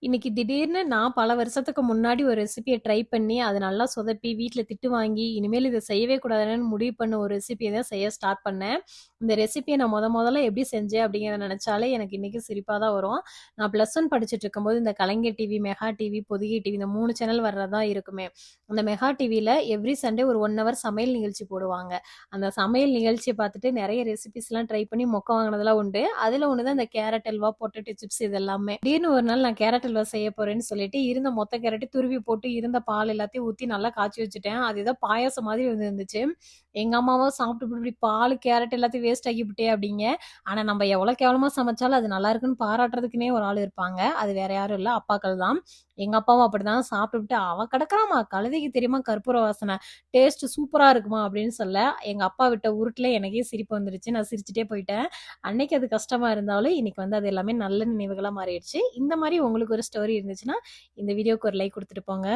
இன்னைக்கு திடீர்னு நான் பல வருஷத்துக்கு முன்னாடி ஒரு ரெசிபிய ட்ரை பண்ணி, அது நல்லா சொதப்பி, வீட்ல திட்டு வாங்கி, இனிமேல் இத செய்யவே கூடாதுன்னு முடிவு பண்ண ஒரு ரெசிபிய தான் செய்ய ஸ்டார்ட் பண்ணேன். இந்த ரெசிபிய நான் மொதல்ல எப்படி செஞ்சேன் அப்படிங்கிறத நெனச்சாலே எனக்கு இன்னைக்கும் சிரிப்பா தான் வரும். நான் +1 படிச்சுட்டு இருக்கும்போது, இந்த Kalaignar TV, mega TV, Podhigai TV இந்த 3 சேனல் வர்றதா இருக்குமே. அந்த மெகா டிவில எவ்ரி சண்டே ஒரு 1 ஹவர் சமையல் நிகழ்ச்சி போடுவாங்க. அந்த சமையல் நிகழ்ச்சிய பார்த்துட்டு நெறைய ரெசிபீஸ்லாம் ட்ரை பண்ணி மொக்க வாங்குனதெல்லாம் உண்டு. அதுல ஒண்ணு தான் இந்த கேரட் அல்வா, பொட்டேட்டோ சிப்ஸ் இது எல்லாமே. திடீர்னு ஒரு நாள் நான் கேரட் அல்வா செய்ய போறேன்னு சொல்லிட்டு, இருந்த மொத்த கேரட்டையும் துருவி போட்டு, இருந்த பால் எல்லாத்தையும் ஊத்தி நல்லா காய்ச்சி வச்சுட்டேன். அது ஏதோ பாயாசம் மாதிரி இருந்துச்சு. எங்க அம்மாவும் சாப்பிட்டு இப்படி பால், கேரட் எல்லாத்தையும் வேஸ்ட் ஆக்கிப்புட்டே அப்படிங்க. ஆனா நம்ம எவ்வளோ கேவலமா சமைச்சாலும் அது நல்லா இருக்குன்னு பாராட்டுறதுக்குன்னே ஒரு ஆள் இருப்பாங்க. அது வேற யாரும் இல்ல, அப்பாக்கள் தான். எங்க அப்பாவும் அப்படிதான் சாப்பிட்டுப்புட்டு, "அவ கிடக்குறாம்மா, கழுதைக்கு தெரியுமா கற்பூர வாசனை, டேஸ்ட் சூப்பரா இருக்குமா" அப்படின்னு சொல்ல, எங்க அப்பா விட்ட உருட்டுல எனக்கே சிரிப்பு வந்துருச்சு. நான் சிரிச்சுட்டே போயிட்டேன். அன்னைக்கு அது கஷ்டமா இருந்தாலும், இன்னைக்கு வந்து அது எல்லாமே நல்ல நினைவுகளா மாறிடுச்சு. இந்த மாரி உங்களுக்கு ஒரு ஸ்டோரி இருந்துச்சுன்னா, இந்த வீடியோக்கு ஒரு லைக் குடுத்துட்டு போங்க.